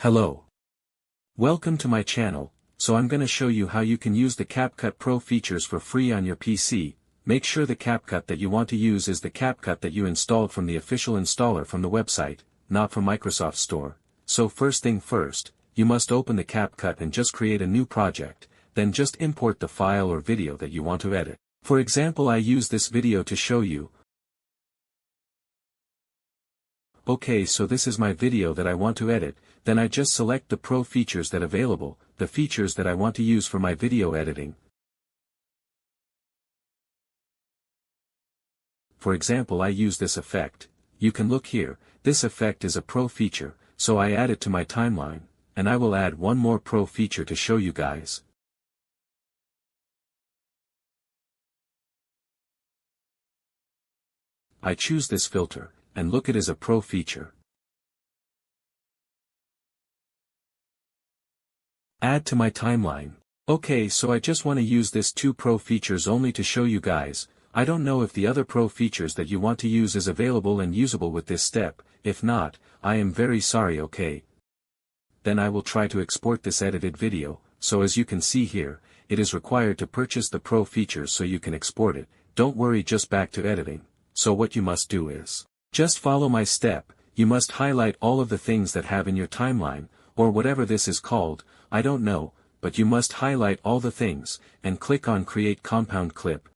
Hello. Welcome to my channel. So I'm gonna show you how you can use the CAPCUT Pro features for free on your PC. Make sure the CAPCUT that you want to use is the CAPCUT that you installed from the official installer from the website, not from Microsoft Store. So first thing first, you must open the CAPCUT and just create a new project, then just import the file or video that you want to edit. For example, I use this video to show you. Okay, so this is my video that I want to edit, then I just select the Pro features that available, the features that I want to use for my video editing. For example, I use this effect. You can look here, this effect is a Pro feature, so I add it to my timeline, and I will add one more Pro feature to show you guys. I choose this filter, and look, it is a Pro feature. Add to my timeline. Okay, so I just want to use this two Pro features only to show you guys. I don't know if the other Pro features that you want to use is available and usable with this step. If not, I am very sorry. Okay. Then I will try to export this edited video. So as you can see here, it is required to purchase the Pro features so you can export it. Don't worry, just back to editing. So what you must do is, just follow my step. You must highlight all of the things that have in your timeline, or whatever this is called, I don't know, but you must highlight all the things, and click on Create Compound Clip.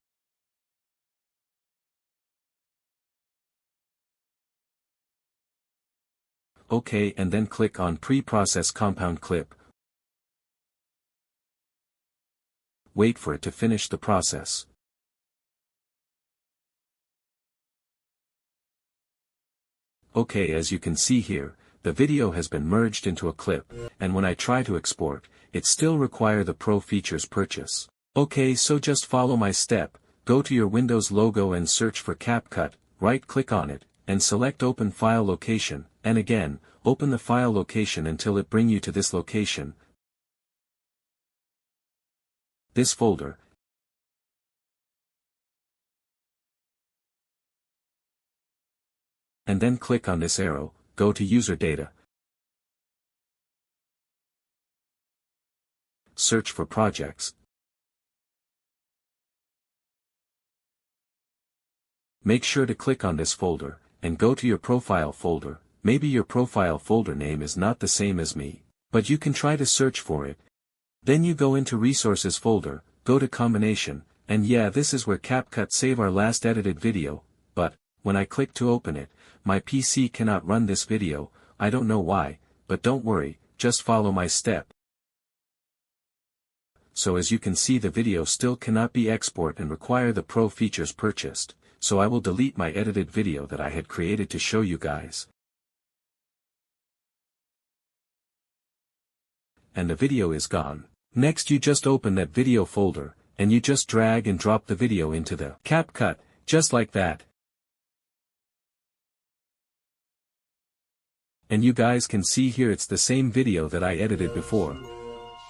OK, and then click on Pre-Process Compound Clip. Wait for it to finish the process. Okay, as you can see here, the video has been merged into a clip, and when I try to export, it still requires the Pro features purchase. Okay, so just follow my step, go to your Windows logo and search for CAPCUT, right-click on it, and select Open File Location, and again, open the file location until it bring you to this location, this folder. And then click on this arrow, go to User Data. Search for Projects. Make sure to click on this folder, and go to your Profile folder. Maybe your Profile folder name is not the same as me, but you can try to search for it. Then you go into Resources folder, go to Combination, and yeah, this is where CAPCUT save our last edited video, but, when I click to open it, my PC cannot run this video. I don't know why, but don't worry, just follow my step. So as you can see, the video still cannot be exported and require the Pro features purchased, so I will delete my edited video that I had created to show you guys. And the video is gone. Next, you just open that video folder, and you just drag and drop the video into the CAPCUT, just like that. And you guys can see here it's the same video that I edited before.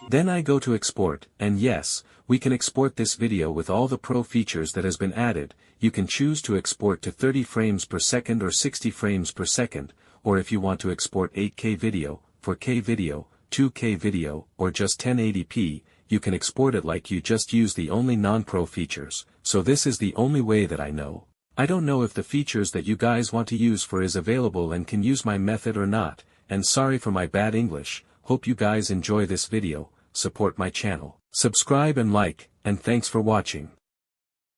Then I go to export, and yes, we can export this video with all the Pro features that has been added. You can choose to export to 30 frames per second or 60 frames per second, or if you want to export 8K video, 4K video, 2K video, or just 1080p, you can export it like you just use the only non-Pro features. So this is the only way that I know. I don't know if the features that you guys want to use for is available and can use my method or not, and sorry for my bad English. Hope you guys enjoy this video, support my channel, subscribe and like, and thanks for watching.